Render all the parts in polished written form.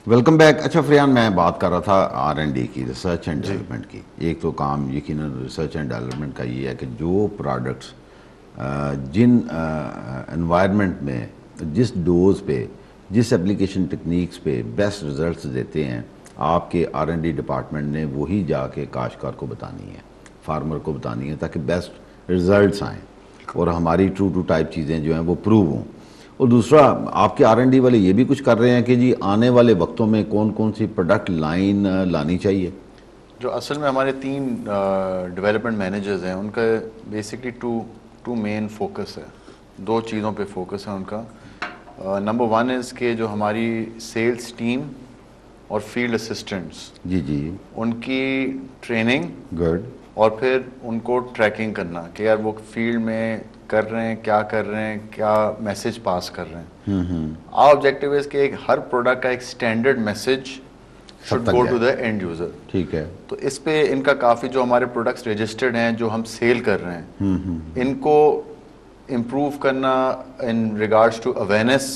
Welcome back. اچھا فریان, میں بات کر رہا تھا R&D کی, ریسرچ اینڈ ڈیولپمنٹ کی. ایک تو کام یقیناً ریسرچ اینڈ ڈیولپمنٹ کا یہ ہے کہ جو پروڈکٹس جن انوائرمنٹ میں, جس ڈوز پہ, جس اپلیکیشن ٹیکنیکس پہ بیسٹ ریزلٹس دیتے ہیں, آپ کے R&D ڈپارٹمنٹ نے وہی جا کے کاشتکار کو بتانی ہے, فارمر کو بتانی ہے, تاکہ بیسٹ ریزلٹس آئیں اور ہماری ٹرو ٹو ٹائپ چیزیں جو ہیں وہ پروو ہوں. اور دوسرا, آپ کے R&D والے یہ بھی کچھ کر رہے ہیں کہ جی آنے والے وقتوں میں کون کون سی پروڈکٹ لائن لانی چاہیے. جو اصل میں ہمارے 3 ڈیولپمنٹ مینیجرز ہیں, ان کا بیسکلی ٹو مین فوکس ہے, 2 چیزوں پہ فوکس ہے ان کا. نمبر 1 از کہ جو ہماری سیلز ٹیم اور فیلڈ اسسٹنٹس, جی ان کی ٹریننگ, گڈ, اور پھر ان کو ٹریکنگ کرنا کہ یار وہ فیلڈ میں کر رہے ہیں, کیا کر رہے ہیں, کیا میسج پاس کر رہے ہیں. آور آبجیکٹیو از کہ ہر پروڈکٹ کا ایک standard message should go to the end user. ٹھیک ہے. تو اس پہ ان کا کافی, جو ہمارے پروڈکٹس رجسٹرڈ ہیں جو ہم سیل کر رہے ہیں, ان کو امپروو کرنا ان ریگارڈس ٹو اویئرنیس,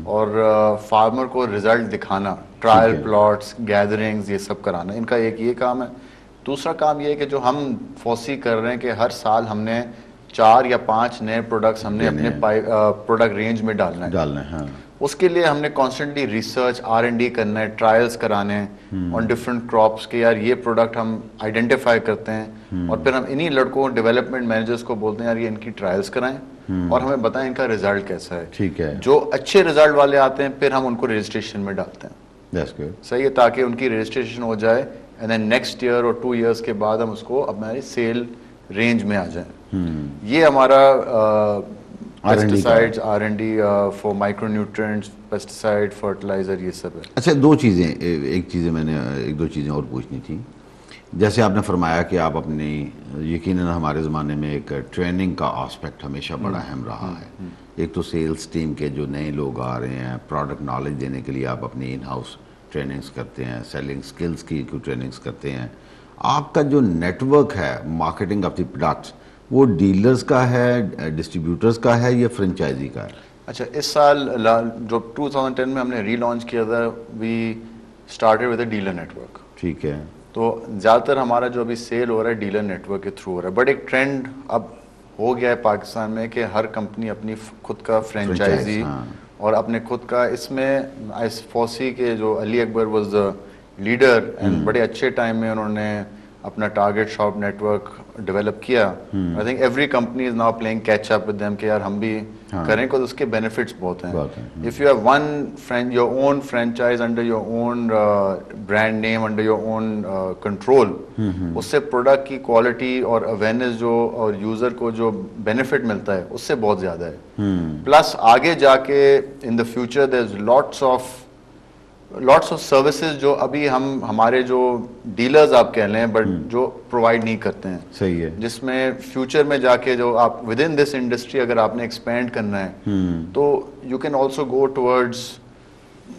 اور فارمر کو ریزلٹ دکھانا, ٹرائل پلاٹس, گیدرنگز, یہ سب کرانا, ان کا ایک یہ کام ہے. دوسرا کام یہ ہے کہ جو ہم فوسی کر رہے ہیں کہ ہر سال ہم نے 4 یا 5 نئے پروڈکٹس ہم نے اپنے پروڈکٹ رینج میں ڈالنا ہے. اس کے لیے ہم نے کانسٹنٹلی ریسرچ R&D کرنا ہے, ٹرائلس کرانے ہیں آن ڈفرینٹ کراپس کہ یار یہ پروڈکٹ ہم آئیڈینٹیفائی کرتے ہیں, اور پھر ہم انہی لڑکوں ڈیولپمنٹ مینیجرس کو بولتے ہیں یار یہ ان کی ٹرائلس کرائیں اور ہمیں بتائیں ان کا ریزلٹ کیسا ہے. ٹھیک ہے. جو اچھے ریزلٹ والے آتے ہیں پھر ہم ان کو رجسٹریشن میں ڈالتے ہیں. صحیح ہے, تاکہ ان کی رجسٹریشن ہو جائے, اینڈ دین نیکسٹ ایئر اور 2 ایئرس کے بعد ہم اس کو ہماری سیل رینج میں آ جائیں. یہ ہمارا pesticides R&D for micronutrients, pesticide, fertiliser, یہ سب ہے. اچھا 2 چیزیں, میں نے 1-2 چیزیں اور پوچھنی تھیں. جیسے آپ نے فرمایا کہ آپ اپنی, یقیناً ہمارے زمانے میں ایک ٹریننگ کا آسپیکٹ ہمیشہ بڑا اہم رہا ہے. ایک تو سیلز ٹیم کے جو نئے لوگ آ رہے ہیں, پروڈکٹ نالج دینے کے لیے آپ اپنی ان ہاؤس ٹریننگز کرتے ہیں, سیلنگ سکلز کی ٹریننگز کرتے ہیں. آپ کا جو نیٹ ورک ہے مارکیٹنگ آف دی پروڈکٹس, وہ ڈیلرز کا ہے, ڈسٹریبیوٹرز کا ہے, یا فرنچائزی کا ہے؟ اچھا, اس سال جو 2010 میں ہم نے ری لانچ کیا تھا, we started with a dealer network. ٹھیک ہے. تو زیادہ تر ہمارا جو ابھی سیل ہو رہا ہے ڈیلر نیٹ ورک کے تھرو ہو رہا ہے. بٹ ایک ٹرینڈ اب ہو گیا ہے پاکستان میں کہ ہر کمپنی اپنی خود کا فرینچائزی اور اپنے خود کا, اس میں فوسی کے جو Ali Akbar was the leader, and بڑے اچھے ٹائم میں انہوں نے اپنا target shop network develop کیا. I think every company is now playing catch up with them کہ یار ہم بھی کریں, کو اس کے بینیفٹس بہت ہیں. If you have one your own franchise under your own brand name, under your own control, اس سے پروڈکٹ کی کوالٹی اور اویئرنیس جو اور یوزر کو جو بینیفٹ ملتا ہے اس سے بہت زیادہ ہے. پلس آگے جا کے in the future there is lots of services جو ابھی ہمارے جو ڈیلرز آپ کہہ لیں, بٹ جو پرووائڈ نہیں کرتے ہیں. صحیح ہے. جس میں فیوچر میں جا کے جو آپ ود ان دس انڈسٹری اگر آپ نے ایکسپینڈ کرنا ہے تو you can also go towards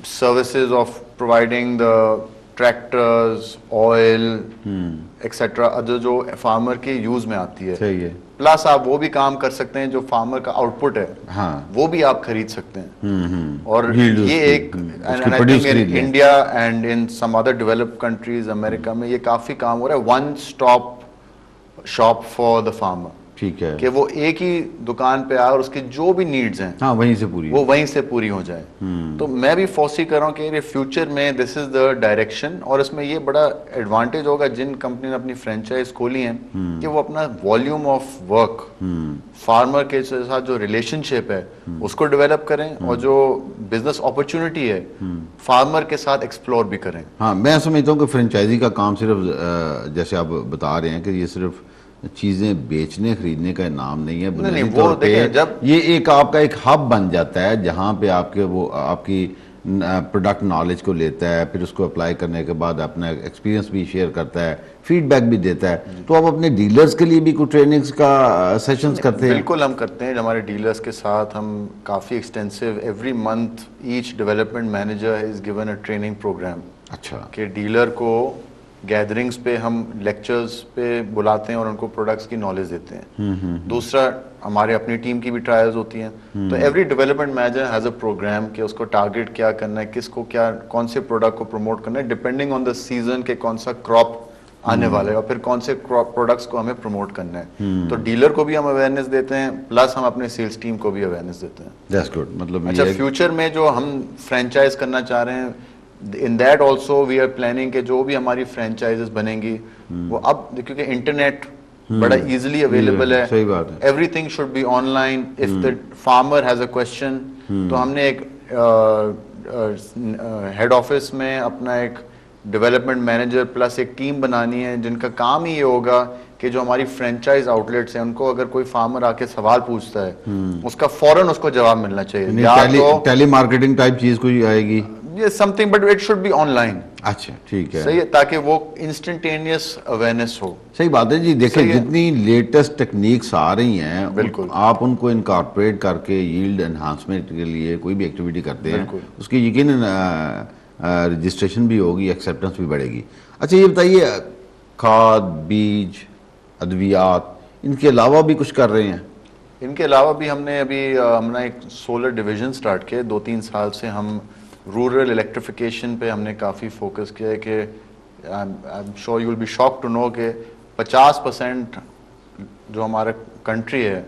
services of providing the tractors, oil etcetera, جو فارمر کے یوز میں آتی ہے. صحیح ہے. پلس آپ وہ بھی کام کر سکتے ہیں جو فارمر کا آؤٹ پٹ ہے, وہ بھی آپ خرید سکتے ہیں. اور یہ ایک India and in some other developed countries, امریکہ میں یہ کافی کام ہو رہا ہے, one stop shop for the farmer. ٹھیک ہے. کہ وہ ایک ہی دکان پہ آئے اور اس کی جو بھی نیڈز ہیں وہیں سے پوری ہو جائے. تو میں بھی فوسی کر رہا ہوں کہ فیوچر میں دس از دا ڈائریکشن, اور اس میں یہ بڑا ایڈوانٹیج ہوگا جن کمپنی نے اپنی فرینچائز کھولی ہیں کہ وہ اپنا والیوم آف ورک فارمر کے ساتھ جو ریلیشن شپ ہے اس کو ڈیولپ کریں, اور جو بزنس اپرچونٹی ہے فارمر کے ساتھ ایکسپلور بھی کریں. ہاں, میں سمجھتا ہوں کہ فرینچائزی کا کام صرف جیسے آپ بتا رہے ہیں کہ یہ صرف چیزیں بیچنے خریدنے کا نام نہیں ہے, بنیادی طور پہ یہ ایک آپ کا ایک ہب بن جاتا ہے جہاں پہ آپ کے وہ آپ کی پروڈکٹ نالج کو لیتا ہے, پھر اس کو اپلائی کرنے کے بعد اپنا ایکسپیرینس بھی شیئر کرتا ہے, فیڈ بیک بھی دیتا ہے. تو آپ اپنے ڈیلرز کے لیے بھی کوئی ٹریننگز کا سیشنز کرتے ہیں؟ بالکل ہم کرتے ہیں. ہمارے ڈیلرز کے ساتھ ہم کافی extensive, every month each development manager is given a training programme. اچھا. کہ ڈیلر کو گیدرنگز پہ ہم لیکچرز پہ بلاتے ہیں اور ان کو پروڈکٹس کی نالج دیتے ہیں. دوسرا ہمارے اپنی ٹیم کی بھی ٹرائلز ہوتی ہیں. تو every development manager has a programme کہ اس کو ٹارگیٹ کیا کرنا ہے, کس کو کیا کون سے پروڈکٹ کو پروموٹ کرنا ہے ڈپینڈنگ آن دا سیزن کہ کون سا کراپ آنے والا ہے اور پھر کون سے پروڈکٹس کو ہمیں پروموٹ کرنا ہے. تو ڈیلر کو بھی ہم اویئرنیس دیتے ہیں پلس ہم اپنے سیلس ٹیم کو بھی اویئرنیس دیتے ہیں. That's good. مطلب اچھا فیوچر میں جو ہم فرینچائز کرنا چاہ رہے ہیں in that also we are planning کہ جو بھی ہماری فرینچائزز بنیں گی وہ اب کیونکہ انٹرنیٹ بڑا ایزیلی اویلیبل ہے, صحیح بات ہے, everything should be online. If the farmer has a question تو ہم نے ایک ہیڈ آفس میں اپنا ایک ڈیولپمنٹ مینیجر پلس ایک ٹیم بنانی ہے جن کا کام ہی یہ ہوگا کہ جو ہماری فرینچائز آؤٹ لیٹس ہیں ان کو اگر کوئی فارمر آ کے سوال پوچھتا ہے اس کا فوراً اس کو جواب ملنا چاہیے. ٹیلی مارکیٹنگ ٹائپ چیز کوئی آئے گی something but it should be online. اچھا ٹھیک ہے, صحیح ہے, تاکہ وہ انسٹنٹینیس اویئرنیس ہو. صحیح بات ہے جی. دیکھیں جتنی لیٹسٹ ٹیکنیکس آ رہی ہیں بالکل آپ ان کو انکارپوریٹ کر کے ییلڈ انہانسمنٹ کے لیے کوئی بھی ایکٹیویٹی کرتے ہیں اس کی یقیناً رجسٹریشن بھی ہوگی, ایکسیپٹنس بھی بڑھے گی. اچھا یہ بتائیے کھاد بیج ادویات ان کے علاوہ بھی کچھ کر رہے ہیں؟ ان کے علاوہ بھی ہم نے ایک سولر ڈویژن سٹارٹ کیا 2-3 سال سے. ہم رورل الیکٹریفیکیشن پہ ہم نے کافی فوکس کیا ہے کہ I am sure you will be shock to know کہ 50% جو ہمارا کنٹری ہے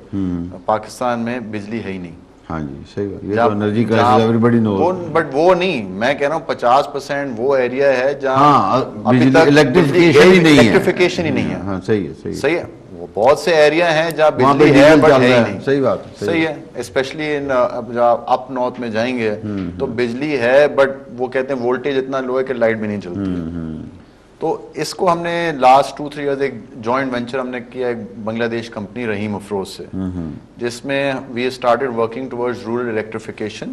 پاکستان میں بجلی ہے ہی نہیں. ہاں جی صحیح بات, یہ تو energy crisis everybody knows. But وہ نہیں, میں کہہ رہا ہوں 50% وہ ایریا ہے جہاں الیکٹریفیکیشن ہی نہیں ہے. ہاں صحیح ہے, صحیح ہے. وہ بہت سے ایریا ہیں جہاں بجلی ہے بٹ ہے ہی نہیں. صحیح بات, صحیح ہے. اسپیشلی اپ نارتھ میں جائیں گے تو بجلی ہے بٹ وہ کہتے ہیں وولٹیج اتنا لو ہے کہ لائٹ بھی نہیں چلتی ہے. تو اس کو ہم نے لاسٹ 2-3 ایئرز ایک جوائنٹ وینچر ہم نے کیا ایک بنگلہ دیش کمپنی رحیم افروز سے, جس میں we started working towards rural electrification.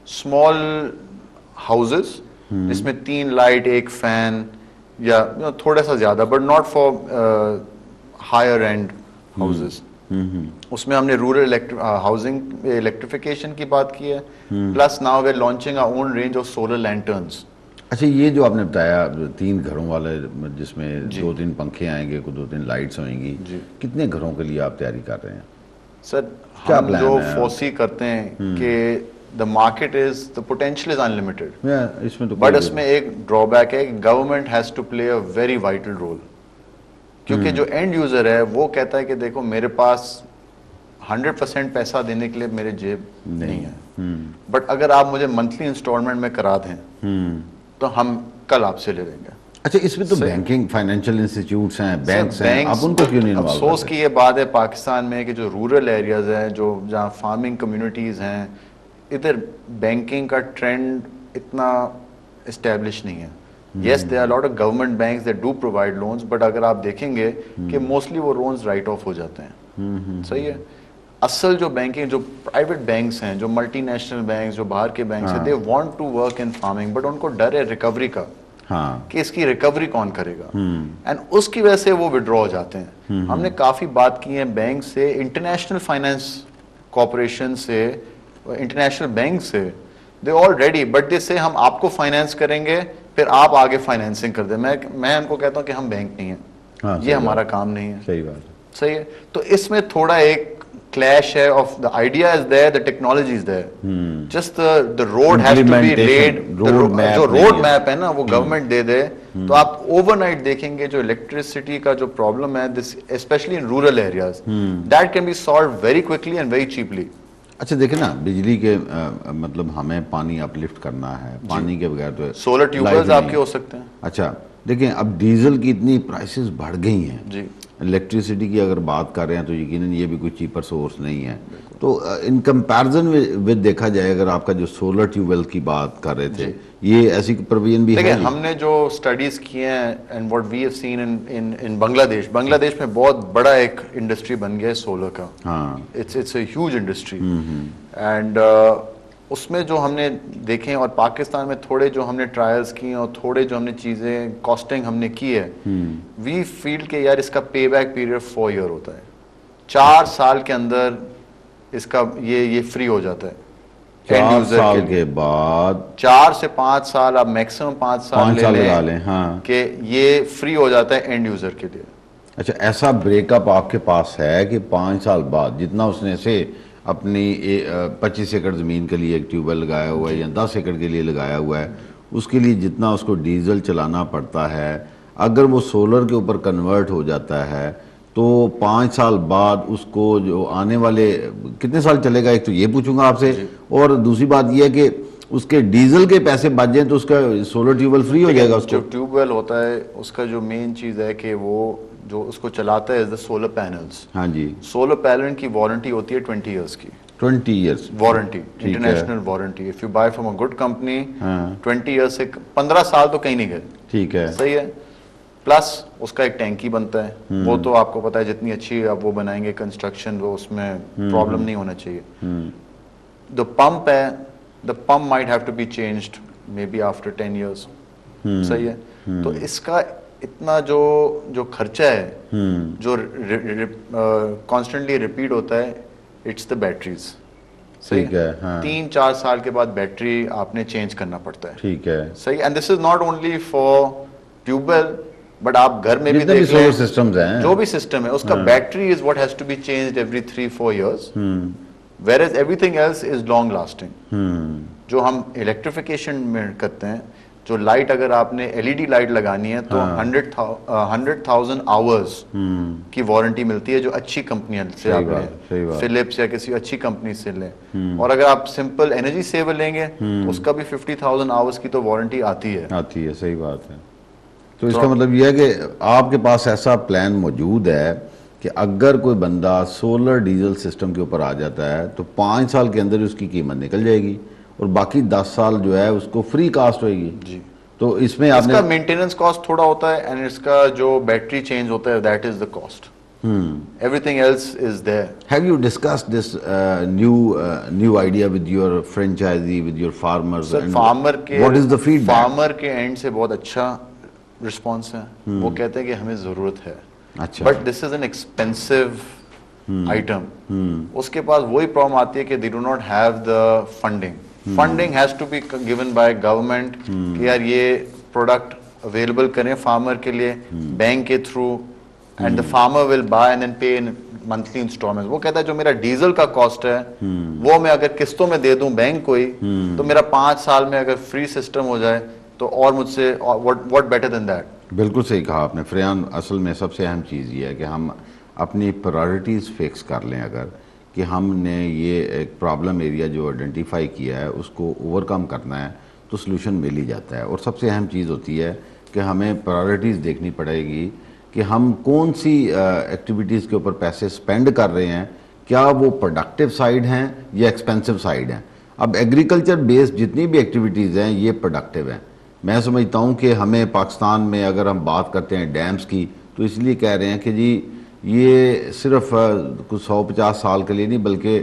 Small houses جس میں 3 لائٹ 1 فین یا تھوڑا سا زیادہ but not for higher end houses. اس میں ہم نے رورل ہاؤسنگ الیکٹریفیکیشن کی بات کی ہے. Plus now we are launching our own range of solar lanterns. اچھا یہ جو آپ نے بتایا 3 گھروں والے جس میں 2-3 پنکھے آئیں گے, 2-3 لائٹس ہوئیں گی, کتنے گھروں کے لیے آپ تیاری کر رہے ہیں؟ سر ہم جو فوسی کرتے ہیں کہ the market is, the potential is unlimited. But اس میں ایک ڈرا بیک ہے کہ government has to play a very vital role. کیونکہ جو اینڈ یوزر ہے وہ کہتا ہے کہ دیکھو میرے پاس 100% پیسہ دینے کے لیے میرے جیب نہیں ہے, بٹ اگر آپ مجھے منتھلی انسٹالمنٹ میں کرا دیں تو ہم کل آپ سے لے لیں گے. اچھا اس میں تو بینکنگ فائنینشیل انسٹیٹیوٹس ہیں, بینکس ہیں, آپ ان کو کیوں نہیں انوالو کرتے؟ افسوس کی یہ بات ہے پاکستان میں کہ جو رورل ایریاز ہیں, جو جہاں فارمنگ کمیونٹیز ہیں, ادھر بینکنگ کا ٹرینڈ اتنا اسٹیبلش نہیں ہے. Yes there are lot of government banks that do provide loans, but اگر آپ دیکھیں گے کہ موسٹلی وہ لونز رائٹ آف ہو جاتے ہیں. صحیح ہے. اصل جو بینکنگ جو پرائیویٹ بینکس ہیں, جو ملٹی نیشنل بینکس, جو باہر کے بینکس ہیں, they want to work in farming, but ان کو ڈر ہے ریکوری کا کہ اس کی ریکوری کون کرے گا, اینڈ اس کی وجہ سے وہ وڈرا ہو جاتے ہیں. ہم نے کافی بات کی ہے بینک سے, انٹرنیشنل فائنینس کارپوریشن سے, انٹرنیشنل بینک سے, دے آل ریڈی, بٹ دے سے ہم آپ کو فائنینس کریں گے پھر آپ آگے فائنینسنگ کر دیں. میں ان کو کہتا ہوں کہ ہم بینک نہیں ہیں, یہ ہمارا کام نہیں ہے. صحیح بات, صحیح ہے. تو اس میں تھوڑا ایک کلیش ہے of the idea is there, the technology is there, just the road has to be laid. جو روڈ میپ ہے نا وہ گورنمنٹ دے دے تو آپ اوور نائٹ دیکھیں گے جو الیکٹریسٹی کا جو پرابلم ہے especially in rural areas, that can be solve very quickly and very cheaply. اچھا دیکھیں نا بجلی کے مطلب ہمیں پانی اپ لفٹ کرنا ہے, پانی کے بغیر تو سولر ٹیوبویلز آپ کے ہو سکتے ہیں. اچھا دیکھیں اب ڈیزل کی اتنی پرائسز بڑھ گئی ہیں جی, الیکٹریسٹی کی اگر بات کر رہے ہیں تو یقیناً یہ بھی کوئی چیپر سورس نہیں ہے. تو ان کمپیرزن ود دیکھا جائے اگر آپ کا جو سولر ٹیوب ویل کی بات کر رہے تھے, یہ ایسی پروویژن بھی ہے. دیکھیں ہم نے جو اسٹڈیز کیے ہیں and what we have seen in Bangladesh میں بہت بڑا ایک انڈسٹری بن گیا ہے سولر کا. It's a huge industry, and اس میں جو ہم نے دیکھیں اور پاکستان میں تھوڑے جو ہم نے ٹرائلز کی اور تھوڑے جو ہم نے چیزیں کاسٹنگ ہم نے کی ہے, وی فیل کہ یار اس کا پے بیک پیریڈ 4 ایئر ہوتا ہے. 4 سال کے اندر اس کا یہ فری ہو جاتا ہے. 4 سال کے بعد 4 سے 5 سال، آپ میکسیمم 5 سال لگا لیں ہاں کہ یہ فری ہو جاتا ہے اینڈ یوزر کے لیے. اچھا ایسا بریک اپ آپ کے پاس ہے کہ 5 سال بعد جتنا اس نے سے اپنی 25 ایکڑ زمین کے لیے ایک ٹیوب ویل لگایا ہوا ہے یا 10 ایکڑ کے لیے لگایا ہوا ہے، اس کے لیے جتنا اس کو ڈیزل چلانا پڑتا ہے، اگر وہ سولر کے اوپر کنورٹ ہو جاتا ہے تو 5 سال بعد اس کو جو آنے والے کتنے سال چلے گا، ایک تو یہ پوچھوں گا آپ سے، اور دوسری بات یہ ہے کہ اس کے ڈیزل کے پیسے بچ جائیں تو اس کا سولر ٹیوب ویل فری ہو جائے گا. اس کو جو ٹیوب ویل ہوتا ہے اس کا جو مین چیز ہے کہ وہ جو اس کو چلاتا ہے دا سولر پینلز. ہاں جی سولر پینل کی وارنٹی ہوتی ہے 20 ایئرس کی. 20 years warranty, international warranty. If you by from a good company 20 years سے 15 سال تو کہیں نہیں گئے. ٹھیک ہے صحیح ہے. پلس اس کا ایک ٹینکی بنتا ہے، وہ تو آپ کو پتا ہے جتنی اچھی آپ وہ بنائیں گے کنسٹرکشن وہ اس میں پرابلم نہیں ہونا چاہیے. دا پمپ ہے، the pump might have to be changed maybe after 10 years. صحیح ہے. تو اس کا اتنا جو خرچہ ہے جو کانسٹنٹلی ریپیٹ ہوتا ہے، اٹس دا بیٹریز. ٹھیک ہے 3-4 سال کے بعد بیٹری آپ نے چینج کرنا پڑتا ہے. ٹھیک ہے صحیح. And this is not only for tube well but آپ گھر میں بھی جتنے بھی دیکھ لیں سولر سسٹمز ہیں جو بھی سسٹم ہے اس کا battery is what has to be changed every 3-4 years whereas everything else is long lasting. جو ہم الیکٹریفیکیشن میں کرتے ہیں، جو لائٹ اگر آپ نے ایل ای ڈی لائٹ لگانی ہے تو 100,000 آورز کی وارنٹی ملتی ہے جو اچھی کمپنیاں سے آپ لیں، فلپس یا کسی اچھی کمپنی سے لیں. اور اگر آپ سمپل انرجی سیور لیں گے تو اس کا بھی 50,000 آورز کی تو وارنٹی آتی ہے. صحیح بات ہے. تو اس کا مطلب یہ ہے کہ آپ کے پاس ایسا پلان موجود ہے کہ اگر کوئی بندہ سولر ڈیزل سسٹم کے اوپر آ جاتا ہے تو 5 سال کے اندر اس کی قیمت نکل جائے گی اور باقی 10 سال جو ہے اس کو فری کاسٹ ہوئے گی. جی. تو اس میں اس کا مینٹیننس کاسٹ تھوڑا ہوتا ہے اینڈ اس کا جو بیٹری چینج ہوتا ہے that is the cost. Everything else is there. Have you discussed this new idea with your franchisee, with your farmers? Sir, what is the feedback? Farmer کے end سے بہت اچھا رسپانس ہے. وہ کہتے ہیں کہ ہمیں ضرورت ہے but this is an expensive item. اس کے پاس وہی پرابلم آتی ہے کہ they do not have the funding has to be given by government کہ یار یہ پروڈکٹ اویلیبل کریں فارمر کے لیے بینک کے through and the farmer will buy and then pay in monthly installments. وہ کہتا ہے جو میرا ڈیزل کا کاسٹ ہے وہ میں اگر قسطوں میں دے دوں بینک کو ہی تو میرا 5 سال میں اگر فری سسٹم ہو جائے تو اور مجھ سے what better than that. بالکل صحیح کہا آپ نے فریان. اصل میں سب سے اہم چیز یہ ہے کہ ہم اپنی پرائرٹیز فکس کر لیں. اگر کہ ہم نے یہ ایک پرابلم ایریا جو آئیڈینٹیفائی کیا ہے اس کو اوور کم کرنا ہے تو سلوشن مل ہی جاتا ہے. اور سب سے اہم چیز ہوتی ہے کہ ہمیں پرائرٹیز دیکھنی پڑے گی کہ ہم کون سی ایکٹیویٹیز کے اوپر پیسے سپینڈ کر رہے ہیں، کیا وہ پروڈکٹیو سائیڈ ہیں یا ایکسپینسو سائیڈ ہیں. اب ایگریکلچر بیسڈ جتنی بھی ایکٹیویٹیز ہیں یہ پروڈکٹیو ہیں. میں سمجھتا ہوں کہ ہمیں پاکستان میں اگر ہم بات کرتے ہیں ڈیمز کی تو اس لیے کہہ رہے ہیں کہ جی یہ صرف کچھ 150 سال کے لیے نہیں بلکہ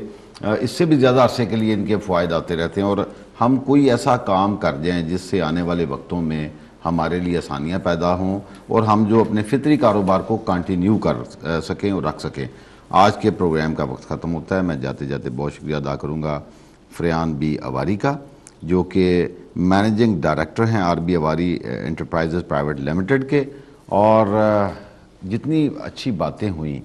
اس سے بھی زیادہ عرصے کے لیے ان کے فوائد آتے رہتے ہیں. اور ہم کوئی ایسا کام کر جائیں جس سے آنے والے وقتوں میں ہمارے لیے آسانیاں پیدا ہوں اور ہم جو اپنے فطری کاروبار کو کنٹینیو کر سکیں اور رکھ سکیں. آج کے پروگرام کا وقت ختم ہوتا ہے. میں جاتے جاتے بہت شکریہ ادا کروں گا فریان بی اواری کا جو کہ مینیجنگ ڈائریکٹر ہیں آر بی اواری انٹرپرائزز پرائیویٹ لمیٹڈ کے. اور جتنی اچھی باتیں ہوئیں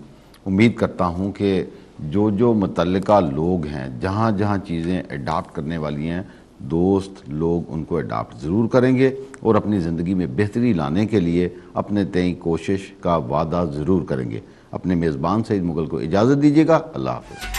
امید کرتا ہوں کہ جو متعلقہ لوگ ہیں جہاں جہاں چیزیں اڈاپٹ کرنے والی ہیں دوست لوگ ان کو اڈاپٹ ضرور کریں گے اور اپنی زندگی میں بہتری لانے کے لیے اپنے تئیں کوشش کا وعدہ ضرور کریں گے. اپنے میزبان سعید مغل کو اجازت دیجیے گا. اللہ حافظ.